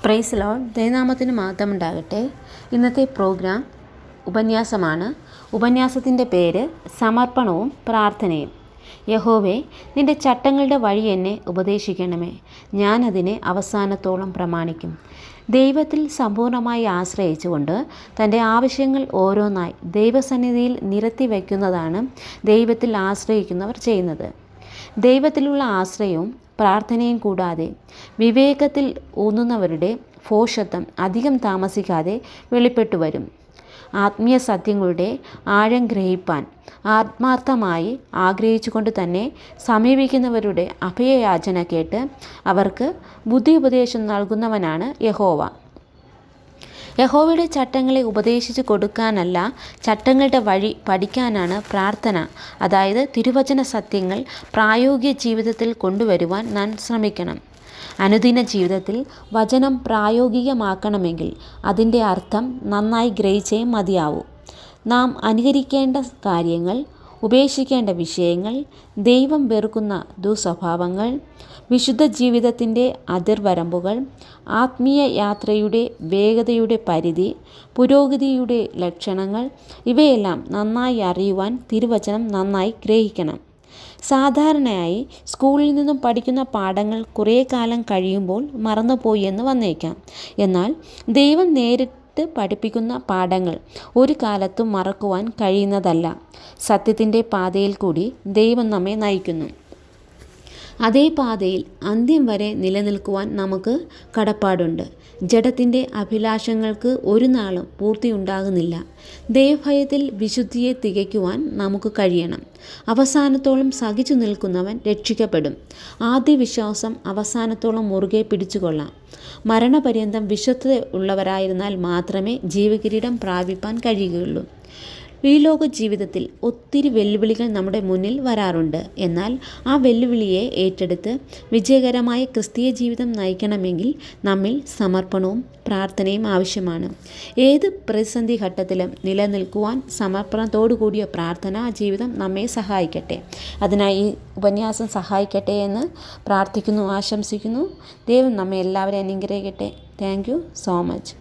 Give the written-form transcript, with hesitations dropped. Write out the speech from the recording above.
Praise Lord, ദൈവനാമത്തിന് മഹത്വമുണ്ടാകട്ടെ. ഇന്നത്തെ പ്രോഗ്രാം ഉപന്യാസമാണ്. ഉപന്യാസത്തിൻ്റെ പേര് സമർപ്പണവും പ്രാർത്ഥനയും. യഹോവേ, നിൻ്റെ ചട്ടങ്ങളുടെ വഴി എന്നെ ഉപദേശിക്കണമേ, ഞാൻ അതിനെ അവസാനത്തോളം പ്രമാണിക്കും. ദൈവത്തിൽ സമ്പൂർണ്ണമായി ആശ്രയിച്ചുകൊണ്ട് തൻ്റെ ആവശ്യങ്ങൾ ഓരോന്നായി ദൈവസന്നിധിയിൽ നിരത്തി വയ്ക്കുന്നതാണ് ദൈവത്തിൽ ആശ്രയിക്കുന്നവർ ചെയ്യുന്നത്. ദൈവത്തിലുള്ള ആശ്രയവും പ്രാർത്ഥനയും കൂടാതെ വിവേകത്തിൽ ഊന്നുന്നവരുടെ ഭോഷത്വം അധികം താമസിക്കാതെ വെളിപ്പെട്ടു വരും. ആത്മീയ സത്യങ്ങളുടെ ആഴം ഗ്രഹിപ്പാൻ ആത്മാർത്ഥമായി ആഗ്രഹിച്ചുകൊണ്ട് തന്നെ സമീപിക്കുന്നവരുടെ അഭയയാചന കേട്ട് അവർക്ക് ബുദ്ധി ഉപദേശം നൽകുന്നവനാണ് യഹോവ. യഹോവയുടെ ചട്ടങ്ങളെ ഉപദേശിച്ചു കൊടുക്കാനല്ല, ചട്ടങ്ങളുടെ വഴി പഠിക്കാനാണ് പ്രാർത്ഥന. അതായത് തിരുവചന സത്യങ്ങൾ പ്രായോഗിക ജീവിതത്തിൽ കൊണ്ടുവരുവാൻ നാം ശ്രമിക്കണം. അനുദിന ജീവിതത്തിൽ വചനം പ്രായോഗികമാക്കണമെങ്കിൽ അതിൻ്റെ അർത്ഥം നന്നായി ഗ്രഹിച്ചേ മതിയാവൂ. നാം അനുകരിക്കേണ്ട കാര്യങ്ങൾ, ഉപേക്ഷിക്കേണ്ട വിഷയങ്ങൾ, ദൈവം വെറുക്കുന്ന ദുസ്വഭാവങ്ങൾ, വിശുദ്ധ ജീവിതത്തിൻ്റെ അതിർവരമ്പുകൾ, ആത്മീയ യാത്രയുടെ വേഗതയുടെ പരിധി, പുരോഗതിയുടെ ലക്ഷണങ്ങൾ, ഇവയെല്ലാം നന്നായി അറിയുവാൻ തിരുവചനം നന്നായി ഗ്രഹിക്കണം. സാധാരണയായി സ്കൂളിൽ നിന്നും പഠിക്കുന്ന പാഠങ്ങൾ കുറേ കാലം കഴിയുമ്പോൾ മറന്നുപോയി എന്ന് വന്നേക്കാം. എന്നാൽ ദൈവം നേരിട്ട് പഠിപ്പിക്കുന്ന പാഠങ്ങൾ ഒരു കാലത്തും മറക്കുവാൻ കഴിയുന്നതല്ല. സത്യത്തിൻ്റെ പാതയിൽ കൂടി ദൈവം നമ്മെ നയിക്കുന്നു. അതേ പാതയിൽ അന്ത്യം വരെ നിലനിൽക്കുവാൻ നമുക്ക് കടപ്പാടുണ്ട്. ജഡത്തിൻ്റെ അഭിലാഷങ്ങൾക്ക് ഒരു നാളും പൂർത്തിയുണ്ടാകുന്നില്ല. ദൈവഭയത്തിൽ വിശുദ്ധിയെ തികയ്ക്കുവാൻ നമുക്ക് കഴിയണം. അവസാനത്തോളം സഹിച്ചു നിൽക്കുന്നവൻ രക്ഷിക്കപ്പെടും. ആദ്യ വിശ്വാസം അവസാനത്തോളം മുറുകെ പിടിച്ചുകൊള്ളാം. മരണപര്യന്തം വിശ്വസ്തത ഉള്ളവരായിരുന്നാൽ മാത്രമേ ജീവകിരീടം പ്രാപിപ്പാൻ കഴിയുകയുള്ളൂ. ഈ ലോക ജീവിതത്തിൽ ഒത്തിരി വെല്ലുവിളികൾ നമ്മുടെ മുന്നിൽ വരാറുണ്ട്. എന്നാൽ ആ വെല്ലുവിളിയെ ഏറ്റെടുത്ത് വിജയകരമായ ക്രിസ്തീയ ജീവിതം നയിക്കണമെങ്കിൽ നമ്മിൽ സമർപ്പണവും പ്രാർത്ഥനയും ആവശ്യമാണ്. ഏത് പ്രതിസന്ധി ഘട്ടത്തിലും നിലനിൽക്കുവാൻ സമർപ്പണത്തോടു കൂടിയ പ്രാർത്ഥനാ ജീവിതം നമ്മെ സഹായിക്കട്ടെ. അതിനായി ഈ ഉപന്യാസം സഹായിക്കട്ടെ എന്ന് പ്രാർത്ഥിക്കുന്നു, ആശംസിക്കുന്നു. ദൈവം നമ്മെ എല്ലാവരെയും അനുഗ്രഹിക്കട്ടെ. Thank you so much.